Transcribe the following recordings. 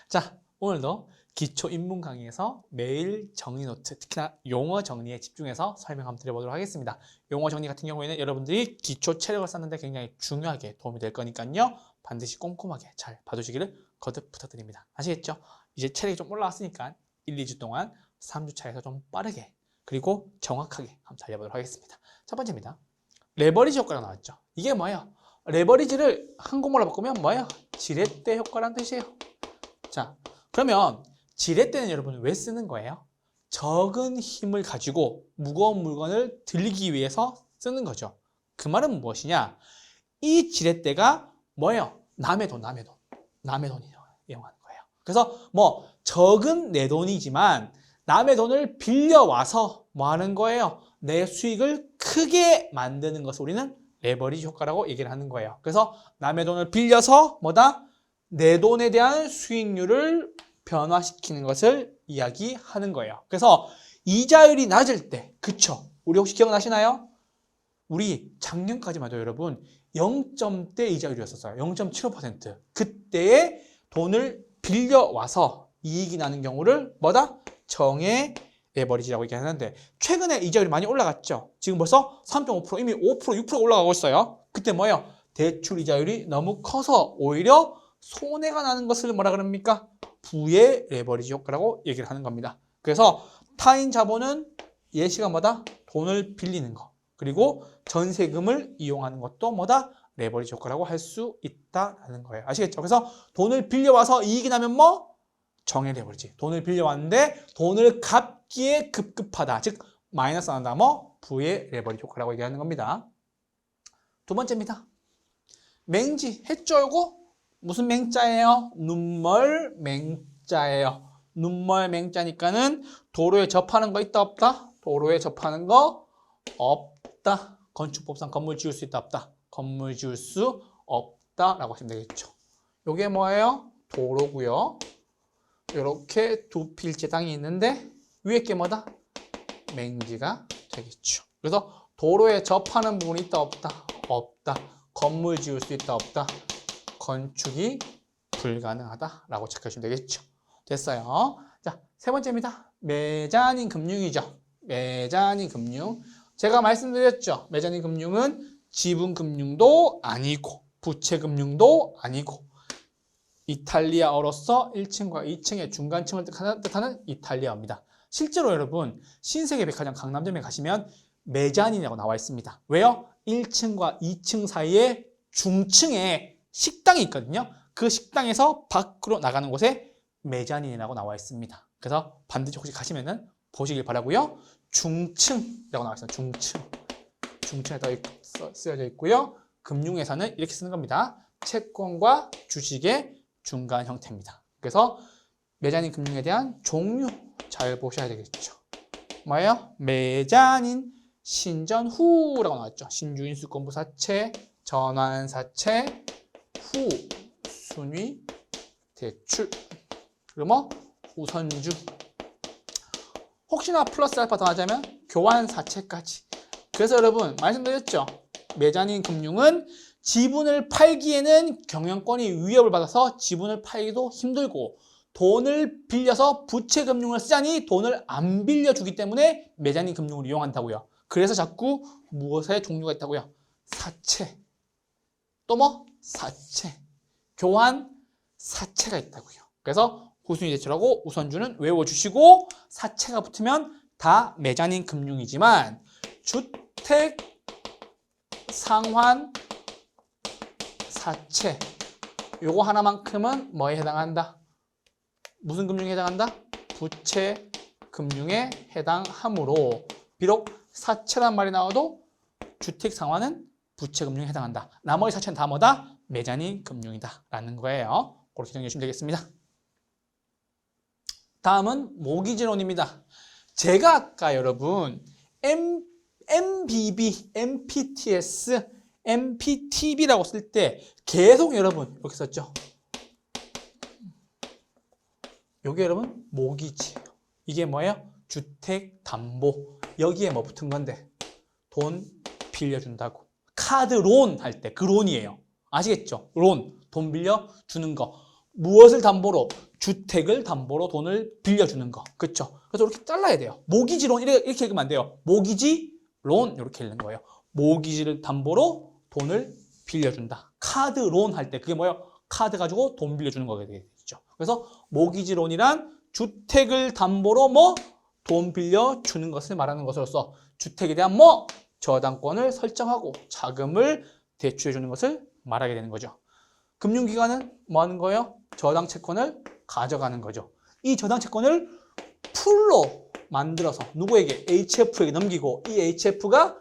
자, 오늘도 기초 인문 강의에서 매일 정리 노트, 특히나 용어 정리에 집중해서 설명 한번 드려보도록 하겠습니다. 용어 정리 같은 경우에는 여러분들이 기초 체력을 쌓는데 굉장히 중요하게 도움이 될 거니까요. 반드시 꼼꼼하게 잘 봐주시기를 거듭 부탁드립니다. 아시겠죠? 이제 체력이 좀 올라왔으니까 1, 2주 동안 3주차에서 좀 빠르게 그리고 정확하게 한번 달려보도록 하겠습니다. 첫 번째입니다. 레버리지 효과가 나왔죠. 이게 뭐예요? 레버리지를 한국말로 바꾸면 뭐예요? 지렛대 효과란 뜻이에요. 자, 그러면 지렛대는 여러분 왜 쓰는 거예요? 적은 힘을 가지고 무거운 물건을 들기 위해서 쓰는 거죠. 그 말은 무엇이냐? 이 지렛대가 뭐예요? 남의 돈을 이용하는 거예요. 그래서 뭐 적은 내 돈이지만 남의 돈을 빌려와서 뭐 하는 거예요? 내 수익을 크게 만드는 것을 우리는 레버리지 효과라고 얘기를 하는 거예요. 그래서 남의 돈을 빌려서 뭐다? 내 돈에 대한 수익률을 변화시키는 것을 이야기하는 거예요. 그래서 이자율이 낮을 때, 그쵸? 우리 혹시 기억나시나요? 우리 작년까지만 해도 여러분 0점대 이자율이었었어요. 0.75%. 그때에 돈을 빌려와서 이익이 나는 경우를 뭐다? 정의 레버리지라고 얘기하는데 최근에 이자율이 많이 올라갔죠. 지금 벌써 3.5% 이미 5%, 6% 올라가고 있어요. 그때 뭐예요? 대출 이자율이 너무 커서 오히려 손해가 나는 것을 뭐라 그럽니까? 부의 레버리지 효과라고 얘기를 하는 겁니다. 그래서 타인 자본은 예시가 뭐다? 돈을 빌리는 거. 그리고 전세금을 이용하는 것도 뭐다? 레버리지 효과라고 할 수 있다라는 거예요. 아시겠죠? 그래서 돈을 빌려와서 이익이 나면 뭐? 정의 레버리지. 돈을 빌려왔는데 돈을 갚기에 급급하다. 즉 마이너스 난다. 뭐? 부의 레버리지 효과라고 얘기하는 겁니다. 두 번째입니다. 맹지, 해쫄고 무슨 맹자예요? 눈멀 맹자예요. 눈멀 맹자니까는 도로에 접하는 거 있다 없다? 도로에 접하는 거 없다. 건축법상 건물 지을 수 있다 없다? 건물 지을 수 없다라고 하시면 되겠죠. 이게 뭐예요? 도로고요. 이렇게 두 필지 땅이 있는데 위에 게 뭐다? 맹지가 되겠죠. 그래서 도로에 접하는 부분이 있다 없다? 없다. 건물 지을 수 있다 없다? 건축이 불가능하다라고 체크하시면 되겠죠. 됐어요. 자, 세 번째입니다. 매자닌 금융이죠. 매자닌 금융. 제가 말씀드렸죠. 매자닌 금융은 지분금융도 아니고 부채금융도 아니고 이탈리아어로서 1층과 2층의 중간층을 뜻하는 이탈리아어입니다. 실제로 여러분 신세계백화점 강남점에 가시면 매자닌이라고 나와 있습니다. 왜요? 1층과 2층 사이에 중층에 식당이 있거든요. 그 식당에서 밖으로 나가는 곳에 매자닌이라고 나와 있습니다. 그래서 반드시 혹시 가시면은 보시길 바라고요. 중층이라고 나와 있습니다. 중층. 중층에 쓰여져 있고요. 금융회사는 이렇게 쓰는 겁니다. 채권과 주식의 중간 형태입니다. 그래서 매자닌 금융에 대한 종류 잘 보셔야 되겠죠. 뭐예요? 매자닌 신전후라고 나왔죠. 신주인수권부사채, 전환사채, 후, 순위, 대출, 그리고 뭐 우선주. 혹시나 플러스 알파 더하자면 교환사채까지. 그래서 여러분 말씀드렸죠. 매자닌 금융은 지분을 팔기에는 경영권이 위협을 받아서 지분을 팔기도 힘들고 돈을 빌려서 부채금융을 쓰자니 돈을 안 빌려주기 때문에 매자닌 금융을 이용한다고요. 그래서 자꾸 무엇의 종류가 있다고요? 사채. 또 뭐? 사채. 교환 사채가 있다고요. 그래서 후순위 대출하고 우선주는 외워주시고 사채가 붙으면 다 매자닌 금융이지만 주택 상환 사채 요거 하나만큼은 뭐에 해당한다? 무슨 금융에 해당한다? 부채 금융에 해당하므로 비록 사채란 말이 나와도 주택 상환은 부채 금융에 해당한다. 나머지 사채는 다 뭐다? 매자닌 금융이다 라는 거예요. 그렇게 정리해 주시면 되겠습니다. 다음은 모기지론입니다. 제가 아까 여러분 MBB, MPTS, MPTB라고 쓸 때 계속 여러분 이렇게 썼죠. 이게 여러분 모기지예요. 이게 뭐예요? 주택담보. 여기에 뭐 붙은 건데 돈 빌려준다고. 카드론 할 때 그 론이에요. 아시겠죠? 론, 돈 빌려주는 거. 무엇을 담보로? 주택을 담보로 돈을 빌려주는 거. 그렇죠? 그래서 이렇게 잘라야 돼요. 모기지론 이렇게 읽으면 안 돼요. 모기지론 이렇게 읽는 거예요. 모기지를 담보로 돈을 빌려준다. 카드론 할 때 그게 뭐예요? 카드 가지고 돈 빌려주는 거게 되겠죠. 그래서 모기지론이란 주택을 담보로 뭐 돈 빌려주는 것을 말하는 것으로서 주택에 대한 뭐 저당권을 설정하고 자금을 대출해 주는 것을 말하게 되는 거죠. 금융기관은 뭐 하는 거예요? 저당 채권을 가져가는 거죠. 이 저당 채권을 풀로 만들어서 누구에게? HF에게 넘기고 이 HF가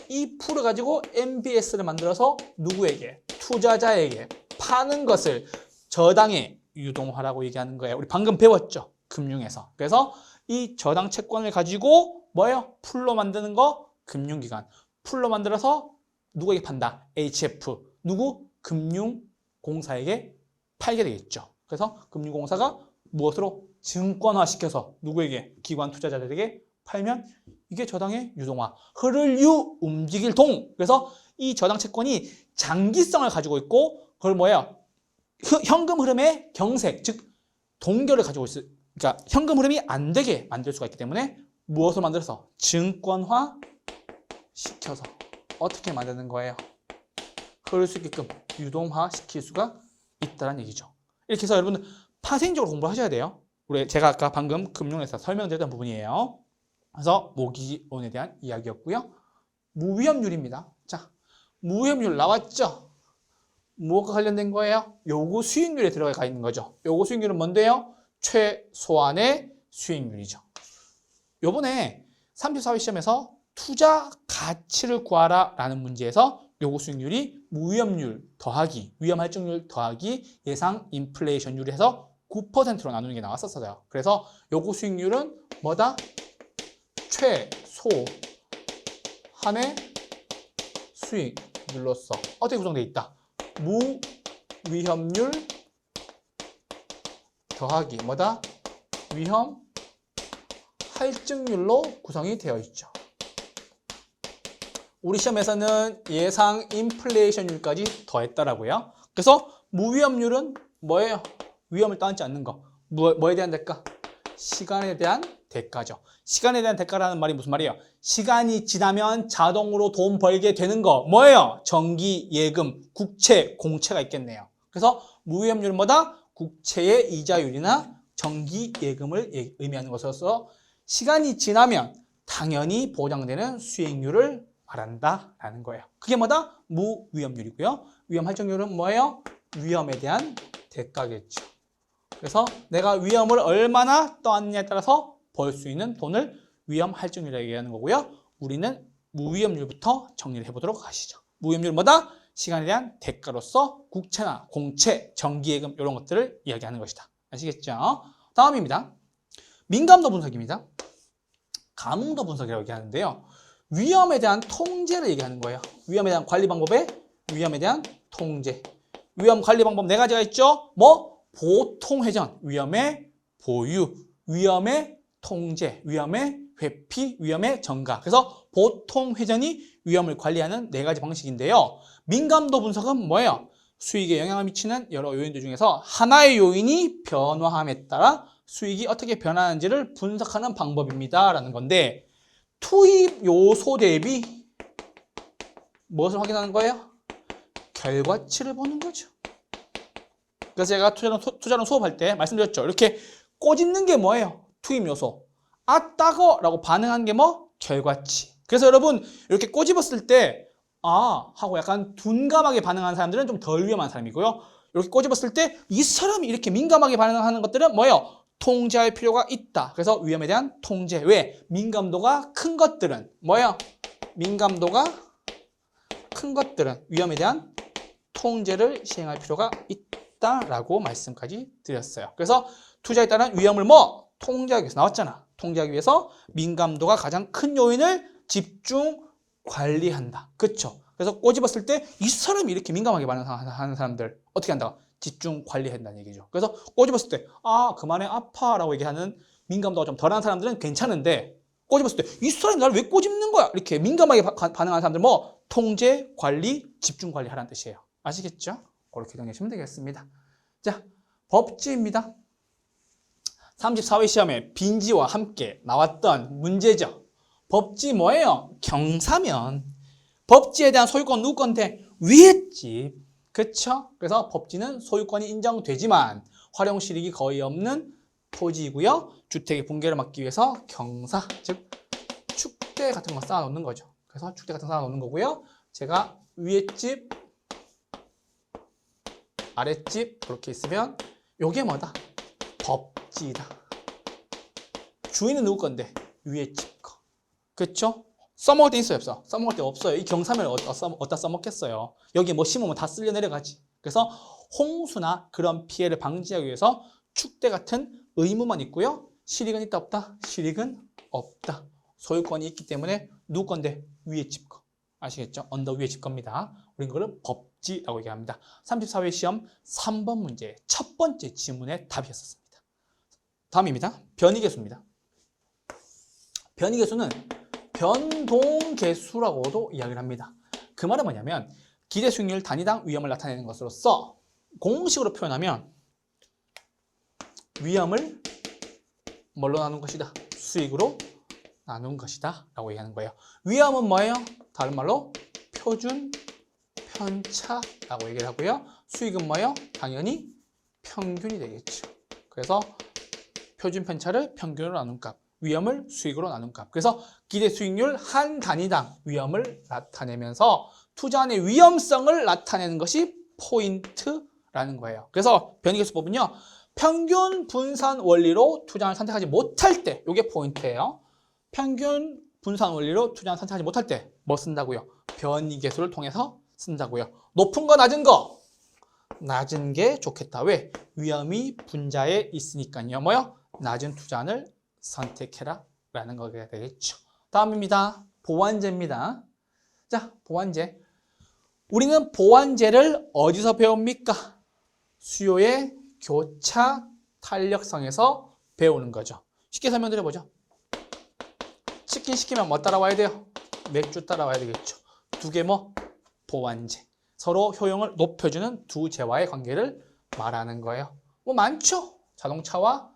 이 풀을 가지고 MBS를 만들어서 누구에게? 투자자에게 파는 것을 저당의 유동화라고 얘기하는 거예요. 우리 방금 배웠죠? 금융에서. 그래서 이 저당 채권을 가지고 뭐예요? 풀로 만드는 거 금융기관. 풀로 만들어서 누구에게 판다? HF. 누구? 금융공사에게 팔게 되겠죠. 그래서 금융공사가 무엇으로? 증권화시켜서 누구에게? 기관 투자자들에게 팔면 이게 저당의 유동화. 흐를 유, 움직일 동. 그래서 이 저당 채권이 장기성을 가지고 있고 그걸 뭐예요? 현금 흐름의 경색, 즉 동결을 가지고 있을. 그러니까 현금 흐름이 안 되게 만들 수가 있기 때문에 무엇을 만들어서? 증권화 시켜서 어떻게 만드는 거예요? 흐를 수 있게끔 유동화 시킬 수가 있다는 얘기죠. 이렇게 해서 여러분 파생적으로 공부를 하셔야 돼요. 우리 제가 아까 방금 금융에서 설명드렸던 부분이에요. 그래서 모기지론에 대한 이야기였고요. 무위험률입니다. 자, 무위험률 나왔죠? 무엇과 관련된 거예요? 요구 수익률에 들어가 있는 거죠. 요구 수익률은 뭔데요? 최소한의 수익률이죠. 요번에 34회 시험에서 투자 가치를 구하라 라는 문제에서 요구 수익률이 무위험률 더하기 위험 할증률 더하기 예상 인플레이션율이 해서 9%로 나누는 게 나왔었어요. 그래서 요구 수익률은 뭐다? 최소한의 수익률로서 어떻게 구성되어 있다? 무위험률 더하기 뭐다? 위험 할증률로 구성이 되어 있죠. 우리 시험에서는 예상 인플레이션율까지 더했더라고요. 그래서 무위험률은 뭐예요? 위험을 떠안지 않는 거. 뭐에 대한 대가? 시간에 대한 대가죠. 시간에 대한 대가라는 말이 무슨 말이에요? 시간이 지나면 자동으로 돈 벌게 되는 거. 뭐예요? 정기, 예금, 국채, 공채가 있겠네요. 그래서 무위험률은 뭐다? 국채의 이자율이나 정기, 예금을 의미하는 것으로서 시간이 지나면 당연히 보장되는 수익률을 말한다라는 거예요. 그게 뭐다? 무위험률이고요. 위험 할증률은 뭐예요? 위험에 대한 대가겠죠. 그래서 내가 위험을 얼마나 떠안느냐에 따라서 벌 수 있는 돈을 위험 할증률이라고 얘기하는 거고요. 우리는 무위험률부터 정리를 해보도록 하시죠. 무위험률은 뭐다? 시간에 대한 대가로서 국채나 공채, 정기예금 이런 것들을 이야기하는 것이다. 아시겠죠? 다음입니다. 민감도 분석입니다. 감흥도 분석이라고 얘기하는데요. 위험에 대한 통제를 얘기하는 거예요. 위험에 대한 관리 방법에 위험에 대한 통제. 위험 관리 방법 네 가지가 있죠. 뭐? 보통 회전, 위험의 보유, 위험의 통제, 위험의 회피, 위험의 전가. 그래서 보통 회전이 위험을 관리하는 네 가지 방식인데요. 민감도 분석은 뭐예요? 수익에 영향을 미치는 여러 요인들 중에서 하나의 요인이 변화함에 따라 수익이 어떻게 변하는지를 분석하는 방법입니다. 라는 건데 투입 요소 대비 무엇을 확인하는 거예요? 결과치를 보는 거죠. 그래서 제가 투자론 수업할 때 말씀드렸죠. 이렇게 꼬집는 게 뭐예요? 투입 요소. 아, 따거! 라고 반응한 게 뭐? 결과치. 그래서 여러분 이렇게 꼬집었을 때 아! 하고 약간 둔감하게 반응하는 사람들은 좀 덜 위험한 사람이고요. 이렇게 꼬집었을 때 이 사람이 이렇게 민감하게 반응하는 것들은 뭐예요? 통제할 필요가 있다. 그래서 위험에 대한 통제. 왜? 민감도가 큰 것들은 뭐예요? 민감도가 큰 것들은 위험에 대한 통제를 시행할 필요가 있다라고 말씀까지 드렸어요. 그래서 투자에 따른 위험을 뭐? 통제하기 위해서 나왔잖아. 통제하기 위해서 민감도가 가장 큰 요인을 집중 관리한다. 그렇죠? 그래서 꼬집었을 때 이 사람이 이렇게 민감하게 반응하는 사람들 어떻게 한다? 집중 관리한다는 얘기죠. 그래서 꼬집었을 때 아 그만해 아파라고 얘기하는 민감도가 좀 덜한 사람들은 괜찮은데 꼬집었을 때 이 사람이 나를 왜 꼬집는 거야? 이렇게 민감하게 반응하는 사람들 뭐 통제, 관리, 집중 관리하라는 뜻이에요. 아시겠죠? 그렇게 정리하시면 되겠습니다. 자, 법지입니다. 34회 시험에 빈지와 함께 나왔던 문제죠. 법지 뭐예요? 경사면. 법지에 대한 소유권 누구 건데? 위에 집. 그쵸? 그래서 법지는 소유권이 인정되지만 활용 실익이 거의 없는 토지이고요. 주택의 붕괴를 막기 위해서 경사, 즉 축대 같은 거 쌓아 놓는 거죠. 그래서 축대 같은 거 쌓아 놓는 거고요. 제가 위에 집, 아랫집 그렇게 있으면 요게 뭐다? 법지다. 주인은 누구 건데? 위에 집 거. 그쵸? 써먹을 때 있어요, 없어? 써먹을 때 없어요. 이 경사면을 어디다 써먹겠어요? 여기 뭐 심으면 다 쓸려 내려가지. 그래서 홍수나 그런 피해를 방지하기 위해서 축대 같은 의무만 있고요. 실익은 있다, 없다? 실익은 없다. 소유권이 있기 때문에 누구 건데? 위에 집 거. 아시겠죠? 언더 위에 집 겁니다. 우린 그걸 법지라고 얘기합니다. 34회 시험 3번 문제 첫 번째 지문의 답이었습니다. 다음입니다. 변이계수입니다. 변이계수는 변동계수라고도 이야기를 합니다. 그 말은 뭐냐면 기대 수익률 단위당 위험을 나타내는 것으로서 공식으로 표현하면 위험을 뭘로 나눈 것이다? 수익으로 나눈 것이다 라고 얘기하는 거예요. 위험은 뭐예요? 다른 말로 표준 편차라고 얘기를 하고요. 수익은 뭐예요? 당연히 평균이 되겠죠. 그래서 표준 편차를 평균으로 나눈 값, 위험을 수익으로 나눈 값. 그래서 기대 수익률 한 단위당 위험을 나타내면서 투자안의 위험성을 나타내는 것이 포인트라는 거예요. 그래서 변이계수법은요. 평균 분산 원리로 투자를 선택하지 못할 때, 이게 포인트예요. 평균 분산 원리로 투자를 선택하지 못할 때 뭐 쓴다고요? 변이계수를 통해서 쓴다고요. 높은 거 낮은 거? 낮은 게 좋겠다. 왜? 위험이 분자에 있으니까요. 뭐요? 낮은 투자안을 선택해라 라는 거가 되겠죠. 다음입니다. 보완제입니다. 자, 보완제. 우리는 보완제를 어디서 배웁니까? 수요의 교차 탄력성에서 배우는 거죠. 쉽게 설명드려보죠. 치킨 시키면 뭐 따라와야 돼요? 맥주 따라와야 되겠죠. 두 개 뭐? 보완제. 서로 효용을 높여주는 두 재와의 관계를 말하는 거예요. 뭐 많죠? 자동차와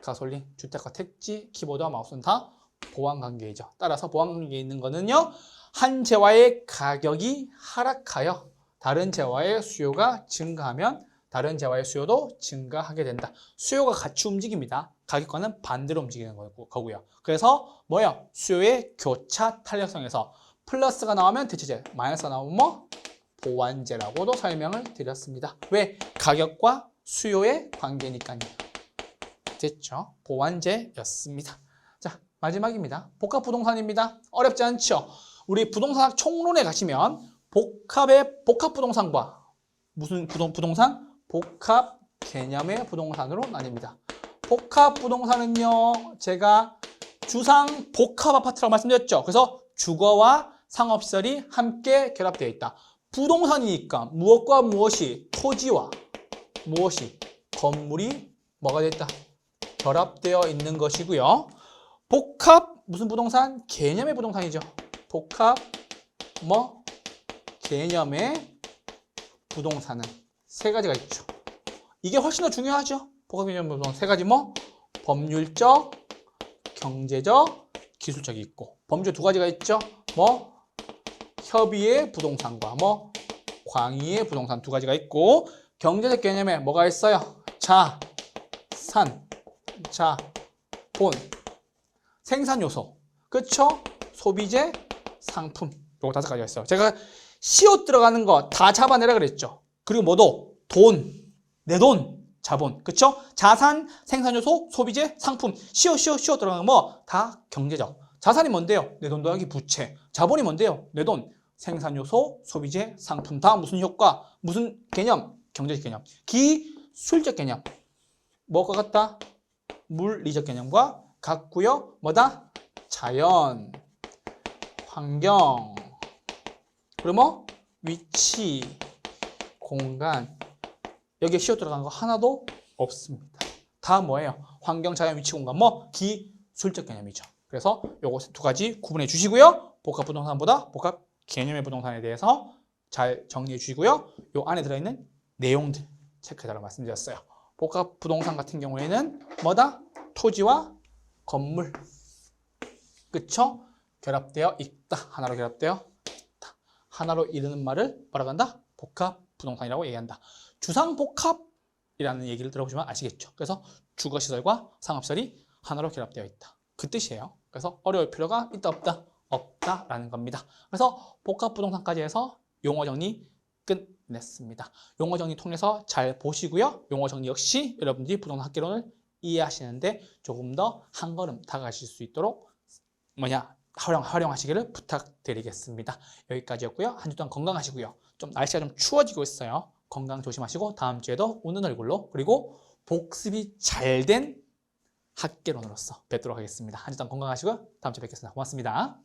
가솔린, 주택과 택지, 키보드와 마우스는 다 보완 관계이죠. 따라서 보완 관계에 있는 거는요. 한 재와의 가격이 하락하여 다른 재와의 수요가 증가하면 다른 재와의 수요도 증가하게 된다. 수요가 같이 움직입니다. 가격과는 반대로 움직이는 거고요. 그래서 뭐예요? 수요의 교차 탄력성에서 플러스가 나오면 대체제, 마이너스가 나오면 뭐? 보완제라고도 설명을 드렸습니다. 왜? 가격과 수요의 관계니까요. 됐죠? 보완제였습니다. 자, 마지막입니다. 복합부동산입니다. 어렵지 않죠? 우리 부동산학 총론에 가시면 복합부동산과 무슨 부동산? 복합 개념의 부동산으로 나뉩니다. 복합부동산은요, 제가 주상 복합아파트라고 말씀드렸죠. 그래서 주거와 상업시설이 함께 결합되어 있다. 부동산이니까 무엇과 무엇이, 토지와 무엇이, 건물이 뭐가 됐다? 결합되어 있는 것이고요. 복합 무슨 부동산? 개념의 부동산이죠. 복합 뭐 개념의 부동산은 세 가지가 있죠. 이게 훨씬 더 중요하죠. 복합 개념의 부동산 세 가지 뭐? 법률적, 경제적, 기술적이 있고 법률 두 가지가 있죠. 뭐? 협의의 부동산과 뭐? 광의의 부동산 두 가지가 있고 경제적 개념에 뭐가 있어요? 자, 산, 자, 본, 생산 요소, 그쵸? 소비재, 상품, 요거 다섯 가지가 있어요. 제가 시옷 들어가는 거 다 잡아내라 그랬죠. 그리고 뭐도 돈, 내 돈, 자본, 그쵸? 자산, 생산 요소, 소비재, 상품, 시옷 들어가는 거 뭐 다 경제적. 자산이 뭔데요? 내 돈 더하기 부채. 자본이 뭔데요? 내 돈, 생산 요소, 소비재, 상품. 다 무슨 효과? 무슨 개념? 경제적 개념. 기술적 개념. 뭐가 같다? 물리적 개념과 같고요. 뭐다? 자연, 환경, 그리고 뭐? 위치, 공간. 여기에 시옷 들어가는 거 하나도 없습니다. 다 뭐예요? 환경, 자연, 위치, 공간. 뭐? 기술적 개념이죠. 그래서 요거 두 가지 구분해 주시고요. 복합 부동산보다 복합 개념의 부동산에 대해서 잘 정리해 주시고요. 요 안에 들어있는 내용들 체크해달라고 말씀드렸어요. 복합 부동산 같은 경우에는 뭐다? 토지와 건물. 그쵸? 결합되어 있다. 하나로 결합되어 있다. 하나로 이루는 말을 뭐라고 한다? 복합 부동산이라고 얘기한다. 주상복합이라는 얘기를 들어보시면 아시겠죠? 그래서 주거시설과 상업시설이 하나로 결합되어 있다. 그 뜻이에요. 그래서 어려울 필요가 있다 없다? 없다라는 겁니다. 그래서 복합 부동산까지 해서 용어 정리 끝냈습니다. 용어 정리 통해서 잘 보시고요. 용어 정리 역시 여러분들이 부동산 학개론을 이해하시는데 조금 더 한 걸음 다가가실 수 있도록 활용하시기를 부탁드리겠습니다. 여기까지였고요. 한 주 동안 건강하시고요. 좀 날씨가 좀 추워지고 있어요. 건강 조심하시고 다음 주에도 웃는 얼굴로 그리고 복습이 잘 된 학개론으로서 뵙도록 하겠습니다. 한 주 동안 건강하시고요. 다음 주에 뵙겠습니다. 고맙습니다.